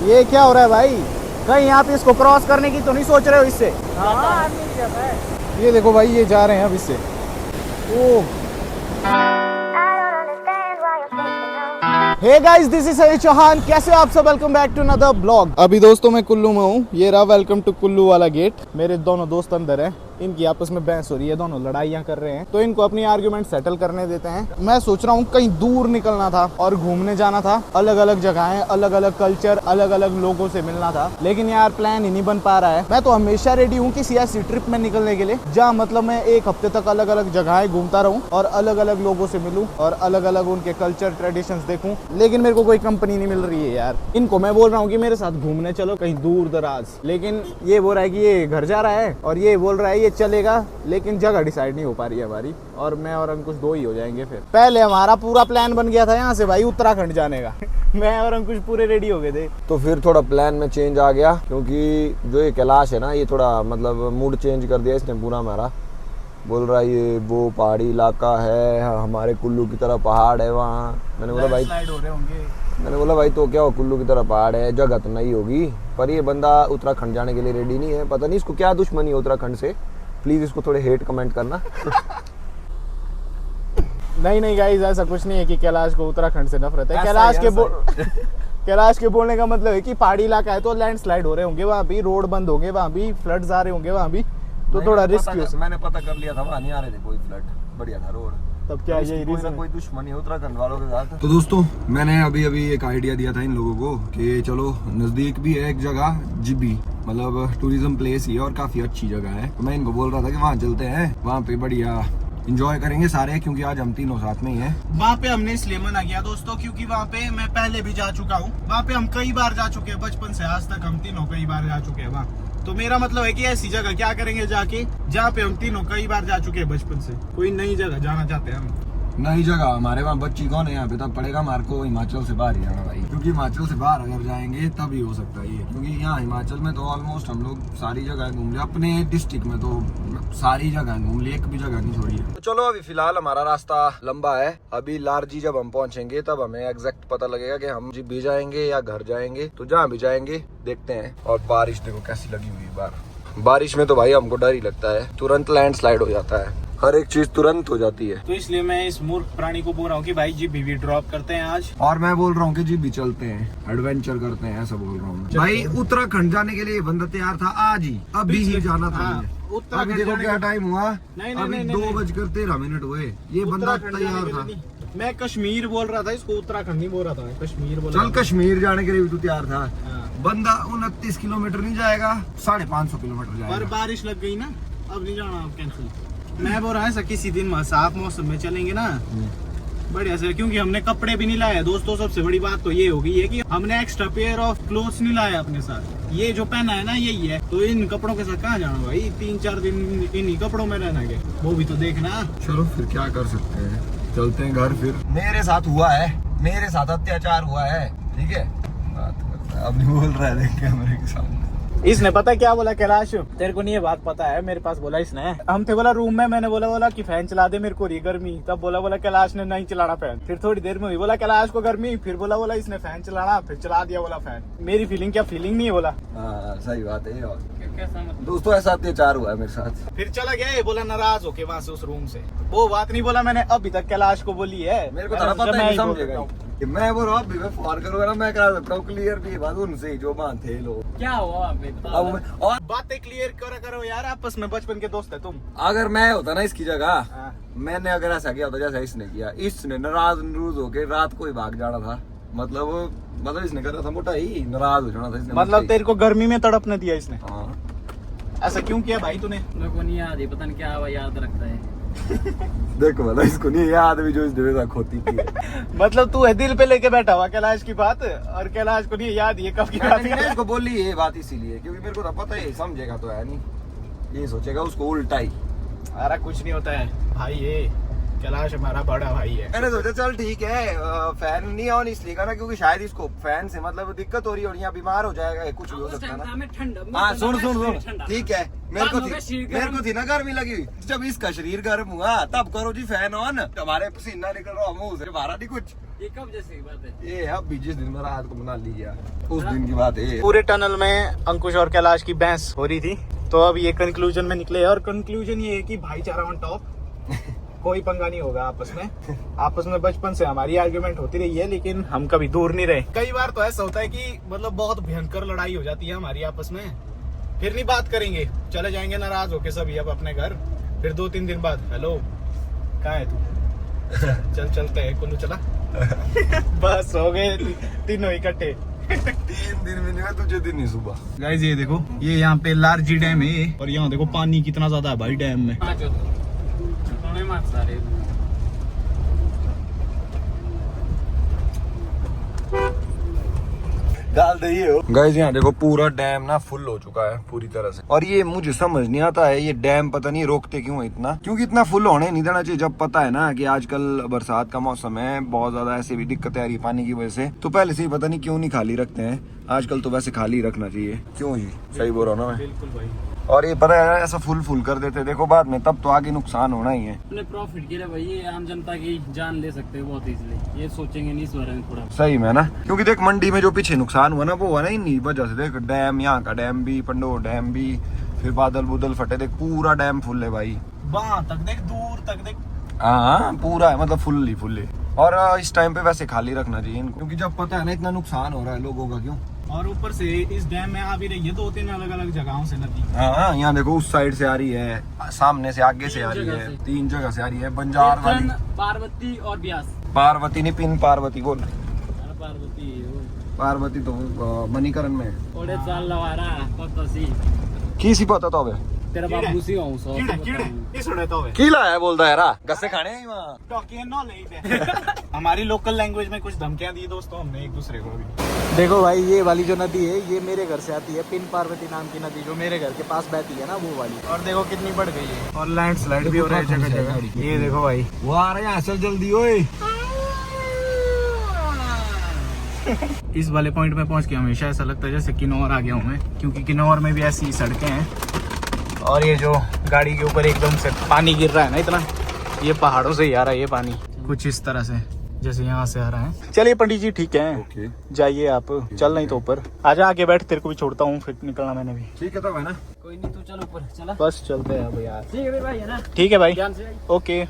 ये क्या हो रहा है भाई? कहीं आप इसको क्रॉस करने की तो नहीं सोच रहे हो इससे? हाँ ये देखो भाई, ये जा रहे हैं अब इससे। Oh, hey guys, this is Sahi Chauhan. कैसे हो आप सब? Welcome back to another blog. अभी दोस्तों मैं कुल्लू में हूँ। ये रहा वेलकम टू कुल्लू वाला गेट। मेरे दोनों दोस्त अंदर हैं। इनकी आपस में बहस हो रही है, दोनों लड़ाइयाँ कर रहे हैं, तो इनको अपनी आर्ग्यूमेंट सेटल करने देते हैं। मैं सोच रहा हूँ कहीं दूर निकलना था और घूमने जाना था, अलग अलग जगहें, अलग अलग कल्चर, अलग अलग लोगों से मिलना था, लेकिन यार प्लान ही नहीं बन पा रहा है। मैं तो हमेशा रेडी हूँ किसी ऐसी ट्रिप में निकलने के लिए जहाँ मतलब मैं एक हफ्ते तक अलग अलग जगहें घूमता रहूँ और अलग अलग लोगों से मिलूँ और अलग अलग उनके कल्चर ट्रेडिशंस देखूँ, लेकिन मेरे को कोई कंपनी नहीं मिल रही है यार। इनको मैं बोल रहा हूँ कि मेरे साथ घूमने चलो कहीं दूर दराज, लेकिन ये बोल रहा है कि ये घर जा रहा है और ये बोल रहा है ये चलेगा, लेकिन जगह डिसाइड नहीं हो पा रही है हमारी, और मैं और अंकुश दो ही हो जाएंगे। फिर पहले हमारा पूरा प्लान बन गया था यहाँ से भाई उत्तराखंड जाने का मैं और अंकुश पूरे रेडी हो गए थे, तो फिर थोड़ा प्लान में चेंज आ गया, क्योंकि जो ये कैलाश है ना, ये थोड़ा मतलब मूड चेंज कर दिया इसने पूरा हमारा। बोल रहा है ये वो पहाड़ी इलाका है, हमारे कुल्लू की तरह पहाड़ है वहाँ। मैंने बोला भाई, हो रहे होंगे। मैंने बोला भाई तो क्या हो, कुल्लू की तरह पहाड़ है, जगह तो नहीं होगी। पर ये बंदा उत्तराखंड जाने के लिए रेडी नहीं है। पता नहीं इसको क्या दुश्मनी है उत्तराखंड से। प्लीज इसको थोड़े हेट कमेंट करना। नहीं गाइस, ऐसा कुछ नहीं है कि कैलाश को उत्तराखंड से नफरत है। कैलाश के बोलने का मतलब है कि पहाड़ी इलाका है तो लैंडस्लाइड हो रहे होंगे वहाँ भी, रोड बंद होंगे वहाँ भी, फ्लड्स आ रहे होंगे वहाँ भी, तो थोड़ा रिस्क। मैंने पता कर लिया था, वहाँ नहीं आ रहे थे कोई फ्लड, बढ़िया था रोड। तब क्या यही रीजन? कोई दुश्मनी है उत्तराखंड वालों के साथ। तो दोस्तों मैंने अभी एक आइडिया दिया था इन लोगों को कि चलो नजदीक भी है एक जगह, जिबी मतलब टूरिज्म प्लेस ही है और काफी अच्छी जगह है। तो मैं इनको बोल रहा था कि वहाँ चलते हैं, वहाँ पे बढ़िया एंजॉय करेंगे सारे, क्योंकि आज हम तीनों साथ में ही हैं। वहाँ पे हमने इसलिए मना किया दोस्तों क्योंकि वहाँ पे मैं पहले भी जा चुका हूँ। वहाँ पे हम कई बार जा चुके हैं, बचपन से आज तक हम तीनों कई बार जा चुके हैं वहाँ। तो मेरा मतलब है कि ऐसी जगह क्या करेंगे जाके जहाँ पे हम तीनों कई बार जा चुके हैं बचपन से। कोई नई जगह जाना चाहते हैं हम। नई जगह हमारे वहाँ बच्ची कौन है यहाँ पे, तब पड़ेगा हमारे को हिमाचल से बाहर ही जाना भाई, क्योंकि हिमाचल से बाहर अगर जाएंगे तभी हो सकता है ये। क्योंकि यहाँ हिमाचल में तो ऑलमोस्ट हम लोग सारी जगह घूम लिया, अपने डिस्ट्रिक्ट में तो सारी जगह घूम ली, एक भी जगह नहीं छोड़ी है। तो चलो अभी फिलहाल हमारा रास्ता लंबा है। अभी लारजी जब हम पहुँचेंगे तब हमें एग्जैक्ट पता लगेगा कि हम भी जाएंगे या घर जाएंगे। तो जहाँ भी जाएंगे देखते हैं। और बारिश देखो कैसी लगी हुई बार। बारिश में तो भाई हमको डर ही लगता है, तुरंत लैंडस्लाइड हो जाता है, हर एक चीज तुरंत हो जाती है। तो इसलिए मैं इस मूर्ख प्राणी को बोल रहा हूँ कि भाई जी भी ड्रॉप करते हैं आज। और मैं बोल रहा हूँ कि जी भी चलते हैं, एडवेंचर करते हैं, ऐसा बोल रहा हूँ भाई। उत्तराखंड जाने के लिए बंदा तैयार था आज ही, अभी ही जाना था। अभी देखो क्या टाइम हुआ, अभी 2:13 हुए, ये बंदा तैयार था। मैं कश्मीर बोल रहा था, इसको उत्तराखंड नहीं बोल रहा था, मैं कश्मीर बोल चल रहा था। कश्मीर जाने के लिए भी तू तैयार था। बंदा 29 किलोमीटर नहीं जाएगा, 550 किलोमीटर जाएगा। पर बारिश लग गई ना, अब नहीं जाना, अब कैंसिल। मैं बोल रहा है किसी दिन साफ मौसम में चलेंगे ना, बढ़िया से, क्योंकि हमने कपड़े भी नहीं लाए दोस्तों। सबसे बड़ी बात तो ये होगी है कि हमने एक्स्ट्रा पेयर ऑफ क्लोथ्स नहीं लाया अपने साथ। ये जो पहना है ना यही है, तो इन कपड़ों के साथ कहाँ जाना भाई, 3-4 दिन इन्हीं कपड़ों में रहना है, वो भी तो देखना। चलो फिर क्या कर सकते हैं, चलते हैं घर। फिर मेरे साथ हुआ है, मेरे साथ अत्याचार हुआ है, ठीक है, बात करता है। अब नहीं बोल रहा है देख कैमरे के सामने। इसने पता क्या बोला कैलाश, तेरे को नहीं ये बात पता है, मेरे पास बोला इसने, हम थे बोला रूम में, मैंने बोला कि फैन चला दे मेरे को रही गर्मी, तब बोला कैलाश ने नहीं चलाना फैन। फिर थोड़ी देर में हुई बोला कैलाश को गर्मी, फिर बोला इसने फैन चलाना, फिर चला दिया बोला फैन। मेरी फीलिंग क्या फीलिंग नहीं है बोला। हाँ सही बात है। और कैसा मतलब दोस्तों ऐसा अत्याचार हुआ है मेरे साथ। फिर चला गया ये बोला नाराज होके वहाँ से उस रूम से। वो बात नहीं बोला मैंने अभी तक कैलाश को बोली है, मेरे को तो पता नहीं समझेगा कि मैं वो रहा भी मैं फोन करूंगा ना, मैं करा सकता हूँ क्लियर भी बात उनसे ही जो मान थे लोग। क्या हुआ और बातें क्लियर करो यार, आपस में बचपन के दोस्त है तुम। अगर मैं होता ना इसकी जगह, मैंने अगर ऐसा किया होता जैसा इसने किया, इसने नाराज होके रात को ही भाग जाना था। मतलब इसने करा था मोटा ही नाराज हो जाना था इसने। मतलब तेरे को गर्मी में तड़पने दिया इसने। हाँ। ऐसा क्यों किया भाई तूने? मेरे को नहीं याद है, पता नहीं क्या याद रखता है। देखो मतलब इसको नहीं याद भी जो इस देवे खोती की है। मतलब तू है दिल पे लेके बैठा हुआ कैलाश की बात, और कैलाश को नहीं याद ये कब की बात है। इसको बोली ये बात इसीलिए क्योंकि मेरे को तो पता है, समझेगा तो है नहीं, ये सोचेगा उसको उल्टा ही। अरे कुछ नहीं होता है भाई, ये कैलाश हमारा बड़ा भाई है। मैंने सोचा चल ठीक है, फैन नहीं ऑन इसलिए करना क्योंकि शायद इसको फैन से मतलब दिक्कत हो रही है और यहाँ बीमार हो जाएगा, कुछ भी हो सकता है ना। हाँ सुन ठीक है, मेरे को थी ना गर्मी लगी हुई, जब इसका शरीर गर्म हुआ तब करो जी फैन ऑन, हमारे पसीना निकल रहा मुंह से, बाहर नहीं कुछ ये कब जैसे की बात है? ये अभी जिस दिन मैं रात को बना लिया उस दिन की बात है ये। पूरे टनल में अंकुश और कैलाश की बहस हो रही थी, तो अब ये कंक्लूजन में निकले, और कंक्लूजन ये है कि भाईचारा ऑन टॉप, कोई पंगा नहीं होगा आपस में। आपस में बचपन से हमारी आर्ग्यूमेंट होती रही है, लेकिन हम कभी दूर नहीं रहे। कई बार तो ऐसा होता है कि मतलब बहुत भयंकर लड़ाई हो जाती है हमारी आपस में, फिर नहीं बात करेंगे, चले जाएंगे नाराज होके सभी अब अपने घर। फिर 2-3 दिन बाद हेलो कहाँ है तू, चल चलते हैं कुल्लू चला। बस हो गए तीनों इकट्ठे। 3 दिन में नहीं तुझे दिन नहीं सुबह। गाइस ये देखो, ये यहाँ पे लार्जी डैम है, और यहाँ देखो पानी कितना ज्यादा है भाई डैम में। सारे डाल दे ये हो गाइस। यहाँ देखो पूरा डैम ना फुल हो चुका है पूरी तरह से, और ये मुझे समझ नहीं आता है ये डैम पता नहीं रोकते क्यों है इतना, क्योंकि इतना फुल होने नहीं देना चाहिए। जब पता है ना कि आजकल बरसात का मौसम है, बहुत ज्यादा ऐसे भी दिक्कतें आ रही है पानी की वजह से, तो पहले से ही पता नहीं क्यों नहीं खाली रखते हैं। आजकल तो वैसे खाली रखना चाहिए। क्यों जी, सही बोल रहा हूँ ना मैं? बिल्कुल भाई। और ये पता है ऐसा फुल कर देते देखो बाद में, तब तो आगे नुकसान होना ही है। अपने प्रॉफिट के लिए भाई ये आम जनता की जान ले सकते हैं बहुत इजीली, ये सोचेंगे नहीं इस बारे में थोड़ा। सही में ना, क्योंकि देख मंडी में जो पीछे नुकसान हुआ ना वो हुआ ना इन्हीं वजह से। देख डैम, यहाँ का डैम भी, पंडोर डैम भी, फिर बादल बुदल फटे, देख पूरा डैम फुल है भाई, वहां तक देख, दूर तक देख। हाँ पूरा है, मतलब फुल ही। और इस टाइम पे वैसे खाली रखना चाहिए इनको, क्योंकि जब पता है ना इतना नुकसान हो रहा है लोगों का, क्यों। और ऊपर से इस डैम में आ भी रही है 2-3 अलग-अलग जगहों से नदी। हाँ यहाँ देखो उस साइड से आ रही है, सामने से आगे से आ रही है, 3 जगह से आ रही है। बंजार वाली, पार्वती और ब्यास। पार्वती नहीं, पिन पार्वती बोल। पार्वती पार्वती तो मणिकरण में ओडे चाल लवारा पता सी किसी पता तो अबे तेरा बाबू सी हूं सो की लाया बोलता है रा गस्से खाने ही वहाँ। हमारी लोकल लैंग्वेज में कुछ धमकियां दी दोस्तों हमने एक दूसरे को भी। देखो भाई ये वाली जो नदी है ये मेरे घर से आती है, पिन पार्वती नाम की नदी जो मेरे घर के पास बहती है ना वो वाली, और देखो कितनी बढ़ गई है, और लैंडस्लाइड भी हो रहा है जगह जगह। ये देखो भाई वो आ रहे हैं, चल जल्दी ओए। इस वाले पॉइंट में पहुंच के हमेशा ऐसा लगता है जैसे किन्नौर आ गया हूँ मैं, क्योंकि किन्नौर में भी ऐसी सड़कें हैं, और ये जो गाड़ी के ऊपर एकदम से पानी गिर रहा है ना इतना, ये पहाड़ों से ही आ रहा है ये पानी, कुछ इस तरह से जैसे यहाँ से आ रहा है। चलिए पंडित जी ठीक है, जाइए आप, चल नहीं तो ऊपर आजा, आके बैठ, तेरे को भी छोड़ता हूँ, फिर निकलना मैंने भी। ठीक है तो है ना, कोई नहीं तू चल ऊपर चला, बस चलते हैं अब यार। ठीक है भाई है ना, ठीक है भाई, ध्यान से आई। ओके।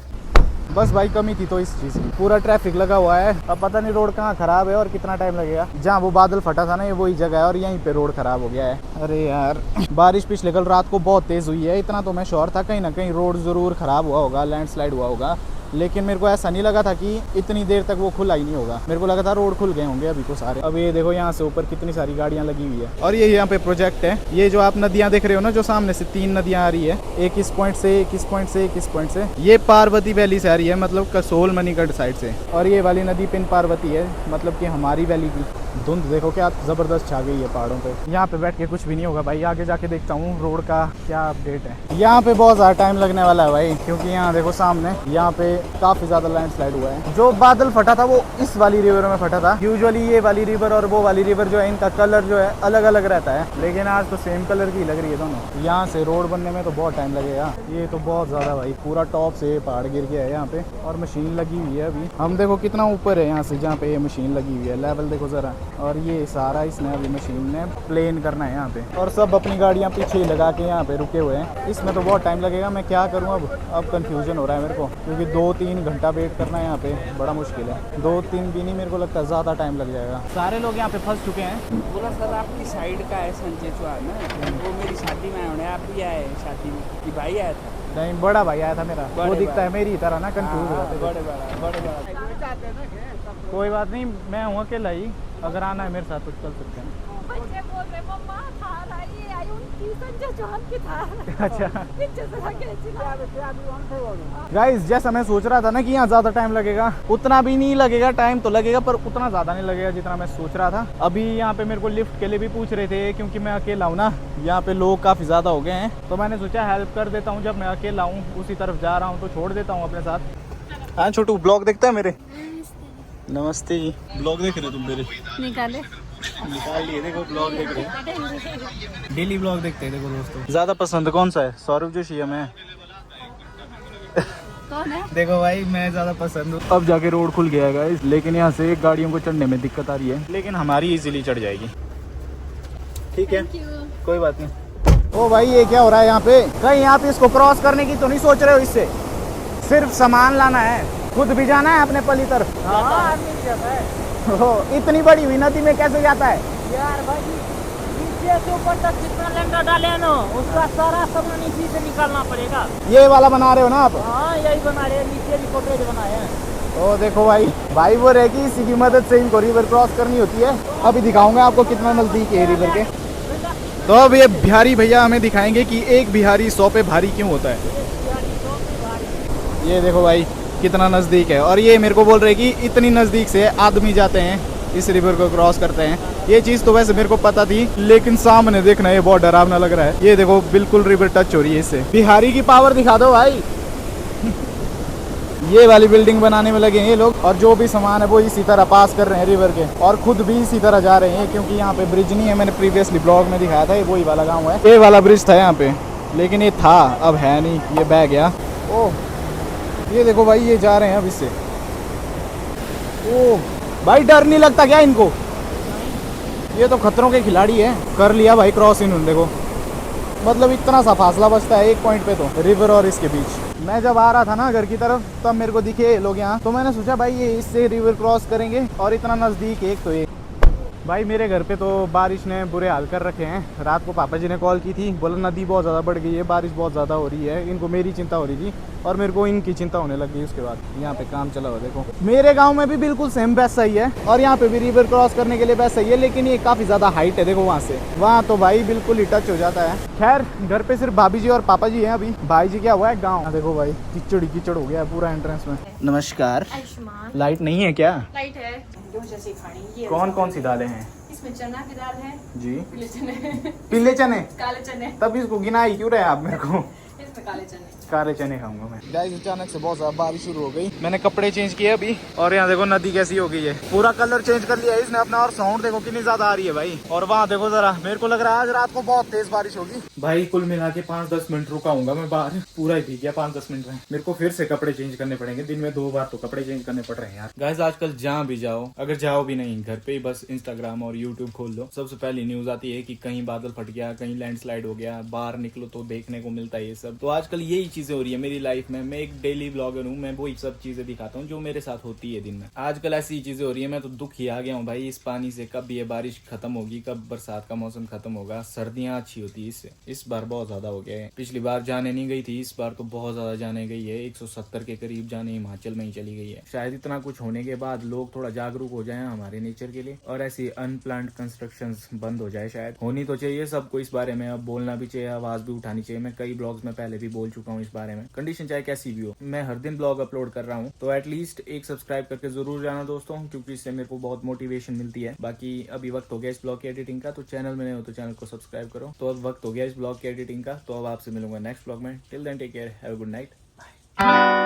बस भाई कमी थी तो इस चीज की, पूरा ट्रैफिक लगा हुआ है, अब पता नहीं रोड कहाँ खराब है और कितना टाइम लगेगा। जहाँ वो बादल फटा था ना ये वही जगह है, और यहीं पे रोड खराब हो गया है। अरे यार बारिश पिछले कल रात को बहुत तेज हुई है, इतना तो मैं श्योर था कहीं ना कहीं रोड जरूर खराब हुआ होगा, लैंडस्लाइड हुआ होगा, लेकिन मेरे को ऐसा नहीं लगा था कि इतनी देर तक वो खुला ही नहीं होगा। मेरे को लगा था रोड खुल गए होंगे अभी तो सारे। अब ये देखो यहाँ से ऊपर कितनी सारी गाड़ियाँ लगी हुई है, और ये यहाँ पे प्रोजेक्ट है। ये जो आप नदियाँ देख रहे हो ना, जो सामने से 3 नदियाँ आ रही है, एक इस पॉइंट से, एक इस पॉइंट से, एक इस पॉइंट से, ये पार्वती वैली से आ रही है, मतलब कसोल मणिगढ़ साइड से, और ये वाली नदी पिन पार्वती है, मतलब कि हमारी वैली की। धुंध देखो क्या जबरदस्त छा गई है पहाड़ों पे। यहाँ पे बैठ के कुछ भी नहीं होगा भाई, आगे जाके देखता हूँ रोड का क्या अपडेट है। यहाँ पे बहुत ज्यादा टाइम लगने वाला है भाई, क्योंकि यहाँ देखो सामने यहाँ पे काफी ज्यादा लैंडस्लाइड हुआ है। जो बादल फटा था वो इस वाली रिवर में फटा था। यूजुअली ये वाली रिवर और वो वाली रिवर जो है इनका कलर जो है अलग अलग रहता है, लेकिन आज तो सेम कलर की लग रही है दोनों। यहाँ से रोड बनने में तो बहुत टाइम लगेगा। ये तो बहुत ज्यादा भाई, पूरा टॉप से पहाड़ गिर गया है यहाँ पे, और मशीन लगी हुई है अभी। हम देखो कितना ऊपर है यहाँ से, जहाँ पे ये मशीन लगी हुई है, लेवल देखो जरा, और ये सारा इसने अभी मशीन ने प्लेन करना है यहाँ पे, और सब अपनी गाड़ियाँ पीछे ही लगा के यहाँ पे रुके हुए हैं। इसमें तो बहुत टाइम लगेगा। मैं क्या करूँ अब कंफ्यूजन हो रहा है मेरे को, क्योंकि 2-3 घंटा वेट करना है यहाँ पे, बड़ा मुश्किल है। 2-3 भी नहीं, मेरे को लगता है ज़्यादा टाइम लग जाएगा। सारे लोग यहाँ पे फंस चुके हैं। पूरा सर आपकी साइड का है संजय चौहान ना, वो मेरी शादी में होने, आप भी आए शादी में कि भाई आया था? नहीं, बड़ा भाई आया था मेरा, वो बड़े दिखता है मेरी तरह ना, कंफ्यूज हो हाँ, जाते बड़े बड़ा कोई बात नहीं, मैं हूँ अकेला ही, अगर आना है मेरे साथ तो चल सकते हैं। बच्चे बोल रहे मम्मा थार आई उनकी संजय चौहान की थार। अच्छा पीछे से लगे गाइस, जैसा मैं सोच रहा था ना कि यहाँ ज्यादा टाइम लगेगा, उतना भी नहीं लगेगा। टाइम तो लगेगा पर उतना ज्यादा नहीं लगेगा जितना मैं सोच रहा था। अभी यहाँ पे मेरे को लिफ्ट के लिए भी पूछ रहे थे, क्योंकि मैं अकेला हूँ ना, यहाँ पे लोग काफी ज्यादा हो गए हैं, तो मैंने सोचा हेल्प कर देता हूँ। जब मैं अकेला हूँ, उसी तरफ जा रहा हूँ, तो छोड़ देता हूँ अपने साथ। हाँ छोटू, ब्लॉग देखता है मेरे? नमस्ते जी। ब्लॉग देख रहे हो तुम मेरे? निकाले निकाल लिए, देखो ब्लॉग देख रहे हैं, डेली ब्लॉग देखते हैं। देखो दोस्तों, ज्यादा पसंद कौन सा है, सौरभ जोशी या मैं? कौन है? देखो भाई मैं ज्यादा पसंद हूँ। अब जाके रोड खुल गया है गाइस, लेकिन यहाँ से गाड़ियों को चढ़ने में दिक्कत आ रही है, लेकिन हमारी इजीली चढ़ जाएगी। ठीक है, कोई बात नहीं। ओ भाई ये क्या हो रहा है यहाँ पे? कहीं आप इसको क्रॉस करने की तो नहीं सोच रहे हो? इससे सिर्फ सामान लाना है, खुद भी जाना है अपने पली तरफ। इतनी बड़ी हुई नदी में कैसे जाता है यार भाई नीचे से ऊपर तक जितना लंगा डाले हैं ना उसका सारा सामान नीचे से निकालना पड़ेगा। ये वाला बना रहे हो ना आप? हाँ यही बना रहे हैं, नीचे भी फुटेज बनाए हैं। ओ देखो भाई, भाई वो रहे कि इसी की मदद से इनको रिवर क्रॉस करनी होती है। अभी दिखाऊंगा आपको कितना नजदीक है रिवर के। तो अब ये बिहारी भैया हमें दिखाएंगे कि एक बिहारी 100 पे भारी क्यों होता है। ये देखो भाई कितना नजदीक है, और ये मेरे को बोल रहे कि इतनी नजदीक से आदमी जाते हैं, इस रिवर को क्रॉस करते हैं। ये चीज तो वैसे मेरे को पता थी, लेकिन सामने देखना ये बहुत डरावना लग रहा है। ये देखो बिल्कुल रिवर टच हो रही है इससे। बिहारी की पावर दिखा दो भाई। ये वाली बिल्डिंग बनाने में लगे हैं ये लोग, और जो भी सामान है वो इसी तरह पास कर रहे हैं रिवर के, और खुद भी इसी तरह जा रहे हैं, क्योंकि यहाँ पे ब्रिज नहीं है। मैंने प्रीवियसली ब्लॉग में दिखाया था, ये वही वाला गाँव है। ये वाला ब्रिज था यहाँ पे, लेकिन ये था, अब है नहीं, ये बह गया। ओह ये देखो भाई ये जा रहे हैं अब इससे। ओह भाई डर नहीं लगता क्या इनको? ये तो खतरों के खिलाड़ी है। कर लिया भाई क्रॉस इन्होंने, देखो मतलब इतना सा फासला बचता है एक पॉइंट पे तो रिवर और इसके बीच। मैं जब आ रहा था ना घर की तरफ, तब मेरे को दिखे लोग यहाँ, तो मैंने सोचा भाई ये इससे रिवर क्रॉस करेंगे, और इतना नज़दीक एक तो एक। भाई मेरे घर पे तो बारिश ने बुरे हाल कर रखे हैं। रात को पापा जी ने कॉल की थी, बोला नदी बहुत ज़्यादा बढ़ गई है, बारिश बहुत ज़्यादा हो रही है। इनको मेरी चिंता हो रही थी और मेरे को इनकी चिंता होने लग गई। उसके बाद यहाँ पे काम चला हुआ, देखो मेरे गांव में भी बिल्कुल सेम वैसा ही है, और यहाँ पे भी रिवर क्रॉस करने के लिए वैसा ही है, लेकिन ये काफ़ी ज़्यादा हाइट है। देखो वहाँ से वहाँ तो भाई बिल्कुल ही टच हो जाता है। खैर घर पे सिर्फ भाभी जी और पापा जी हैं अभी। भाई जी क्या हुआ है गाँव, देखो भाई कीचड़ ही कीचड़ हो गया है पूरा एंट्रेंस में। नमस्कार, आयुष्मान लाइट नहीं है क्या? लाइट है। जैसे खानी ये कौन कौन सी दालें हैं? इसमें चना की दाल है जी, पीले चने पीले चने। काले चने तब इसको गिनाई क्यों रहे आप मेरे को? इसमें काले चने काले चने खाऊंगा मैं। गाइस अचानक से बहुत ज्यादा बारिश शुरू हो गई, मैंने कपड़े चेंज किए अभी, और यहाँ देखो नदी कैसी हो गई है, पूरा कलर चेंज कर लिया है इसने अपना। और साउंड देखो कितनी ज्यादा आ रही है भाई। और वहाँ देखो जरा, मेरे को लग रहा है आज रात को बहुत तेज बारिश होगी भाई। कुल मिला के 5-10 मिनट रुकाऊंगा मैं बाहर, पूरा ही भीग गया 5-10 मिनट में। मेरे को फिर से कपड़े चेंज करने पड़ेंगे, दिन में 2 बार तो कपड़े चेंज करने पड़ रहे हैं यार। गाइस आजकल जहाँ भी जाओ, अगर जाओ भी नहीं घर पे ही बस इंस्टाग्राम और यूट्यूब खोल लो, सबसे पहली न्यूज आती है कि कहीं बादल फट गया, कहीं लैंडस्लाइड हो गया। बाहर निकलो तो देखने को मिलता है ये सब। तो आजकल यही चीजें हो रही है मेरी लाइफ में। मैं एक डेली ब्लॉगर हूँ, मैं वही सब चीजें दिखाता हूँ जो मेरे साथ होती है दिन में। आजकल ऐसी चीजें हो रही है, मैं तो दुख ही आ गया हूँ भाई इस पानी से। कब ये बारिश खत्म होगी, कब बरसात का मौसम खत्म होगा, सर्दियाँ अच्छी होती है इससे। इस बार बहुत ज्यादा हो गया है, पिछली बार जाने नहीं गई थी, इस बार तो बहुत ज्यादा जाने गई है। 170 के करीब जाने हिमाचल में ही चली गई है। शायद इतना कुछ होने के बाद लोग थोड़ा जागरूक हो जाए हमारे नेचर के लिए, और ऐसी अनप्लान्ड कंस्ट्रक्शंस बंद हो जाए। शायद होनी तो चाहिए सबको इस बारे में, अब बोलना भी चाहिए, आवाज भी उठानी चाहिए। मैं कई ब्लॉग्स में पहले भी बोल चुका हूँ इस बारे में। कंडीशन चाहे कैसी भी हो, मैं हर दिन ब्लॉग अपलोड कर रहा हूँ, तो एटलीस्ट एक सब्सक्राइब करके जरूर जाना दोस्तों, क्योंकि इससे मेरे को बहुत मोटिवेशन मिलती है। बाकी अभी वक्त हो गया इस ब्लॉग की एडिटिंग का, तो चैनल में नहीं हो तो चैनल को सब्सक्राइब करो। तो अब वक्त हो गया इस ब्लॉग की एडिटिंग का, तो अब आपसे मिलूंगा नेक्स्ट ब्लॉग में। Till then take care, have a good night, bye.